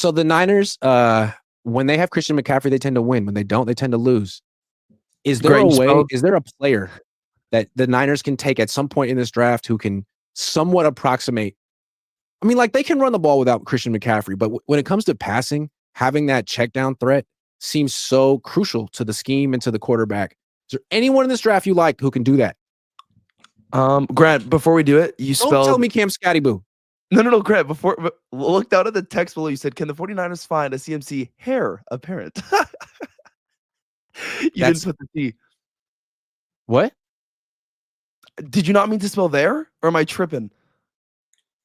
So the Niners, when they have Christian McCaffrey, they tend to win. When they don't, they tend to lose. Is there a way? Is there a player that the Niners can take at some point in this draft who can somewhat approximate? I mean, like they can run the ball without Christian McCaffrey, but when it comes to passing, having that check down threat seems so crucial to the scheme and to the quarterback. Is there anyone in this draft you like who can do that? Grant, before we do it, Don't tell me Cam Scatty-Boo. No, Grant, before look down at the text below. You said, can the 49ers find a CMC heir apparent? Didn't put the T. What? Did you not mean to spell there? Or am I tripping?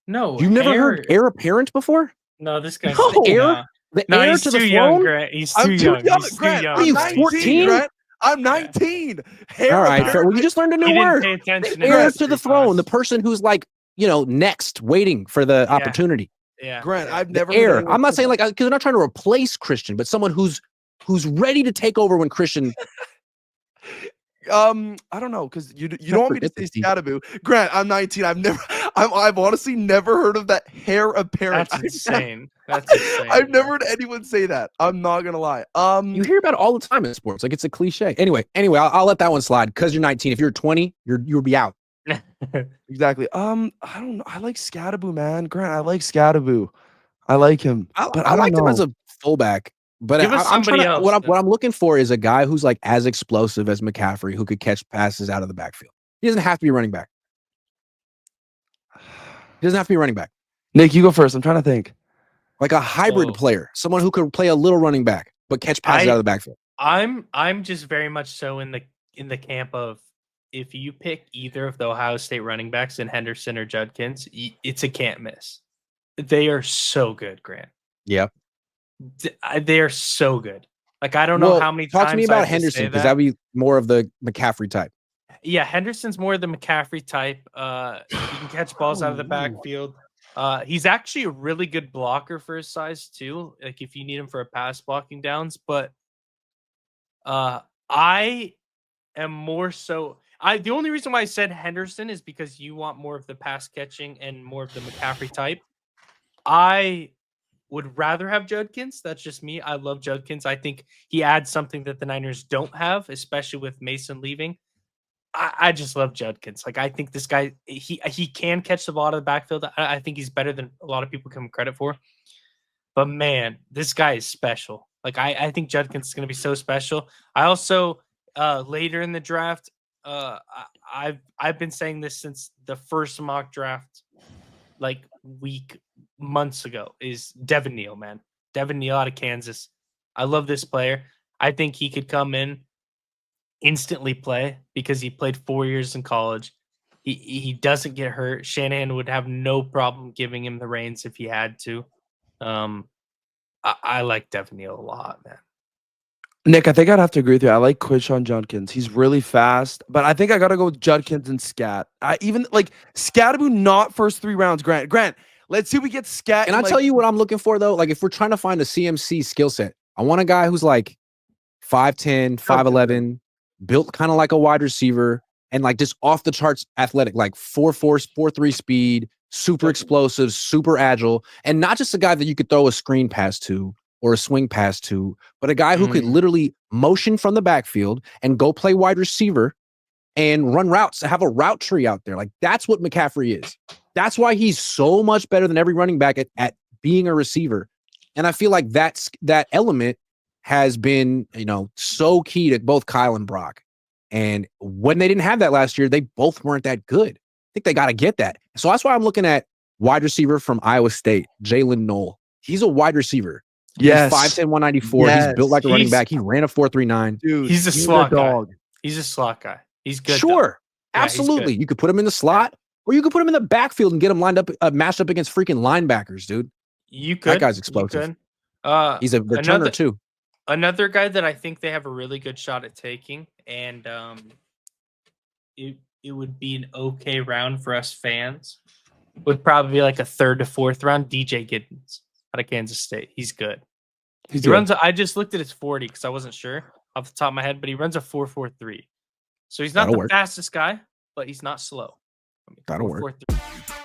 No. You've never heard heir apparent before? No, this guy's heir he's to too the young, throne? Grant. He's too young. He's too young. Are you 14? Grant? I'm 19. All right, well, you just learned a new word. Pay attention. Heir to the throne, the person who's like, next, waiting for the opportunity. Yeah, Grant, I've never heir. I'm not saying like because they're not trying to replace Christian, but someone who's ready to take over when Christian. I don't know because you don't want me to say Scattaboo. Grant, I'm 19. I've honestly never heard of that heir apparent. That's insane. That's insane. I've never heard anyone say that. I'm not gonna lie. You hear about it all the time in sports. Like it's a cliche. Anyway, I'll let that one slide because you're 19. If you're 20, you'll be out. Exactly. I don't know. I like Scattaboo, man. Grant, I like Scattaboo. I like him. I like him as a fullback. But I'm trying to, what I'm looking for is a guy who's like as explosive as McCaffrey, who could catch passes out of the backfield. He doesn't have to be running back. He doesn't have to be running back. Nick, you go first. I'm trying to think. Like a hybrid player, someone who could play a little running back but catch passes out of the backfield. I'm just very much so in the camp of if you pick either of the Ohio State running backs in Henderson or Judkins, it's a can't miss. They are so good, Grant. Yep. They are so good. Like I don't know how many times. Talk to me about Henderson because that'd be more of the McCaffrey type. Yeah, Henderson's more the McCaffrey type. He can catch balls out of the backfield. He's actually a really good blocker for his size too. Like if you need him for a pass blocking downs, but I am more so. The only reason why I said Henderson is because you want more of the pass catching and more of the McCaffrey type. I would rather have Judkins. That's just me. I love Judkins. I think he adds something that the Niners don't have, especially with Mason leaving. I just love Judkins. Like I think this guy, he can catch the ball out of the backfield. I think he's better than a lot of people give him credit for. But man, this guy is special. Like I think Judkins is going to be so special. I also later in the draft, I've been saying this since the first mock draft, like months ago, is Devin Neal, man. Devin Neal out of Kansas. I love this player. I think he could come in, instantly play because he played 4 years in college. He doesn't get hurt. Shanahan would have no problem giving him the reins if he had to. I like Devin Neal a lot, man. Nick, I think I'd have to agree with you. I like Quishon Judkins. He's really fast, but I think I gotta go with Judkins and Scat. I even like Scattaboo, not first 3 rounds. Grant, let's see if we get Scat. Can I tell you what I'm looking for though? Like if we're trying to find a CMC skill set, I want a guy who's like 5'10", 5'11", built kind of like a wide receiver, and like just off the charts athletic, like 4.4, 4.3 speed, super explosive, super agile, and not just a guy that you could throw a screen pass to or a swing pass to, but a guy who could literally motion from the backfield and go play wide receiver and run routes, have a route tree out there. Like that's what McCaffrey is. That's why he's so much better than every running back at being a receiver. And I feel like that element has been, so key to both Kyle and Brock. And when they didn't have that last year, they both weren't that good. I think they got to get that. So that's why I'm looking at wide receiver from Iowa State, Jalen Knoll. He's a wide receiver. Yes. He's 5'10", 194. Yes. He's built like a running back. He ran a 4.39. Dude, he's a slot guy. He's a slot guy. He's good. Sure. Yeah, absolutely. You could put him in the slot or you could put him in the backfield and get him lined up, matched up against freaking linebackers, dude. You could. That guy's explosive. He's a returner too. Another guy that I think they have a really good shot at taking, and it would be an okay round for us fans, would probably be like a 3rd to 4th round. DJ Giddens out of Kansas State. He's good. He runs. I just looked at his 40 because I wasn't sure off the top of my head, but he runs a 4.43. So he's not the fastest guy, but he's not slow. That'll work. 4.43.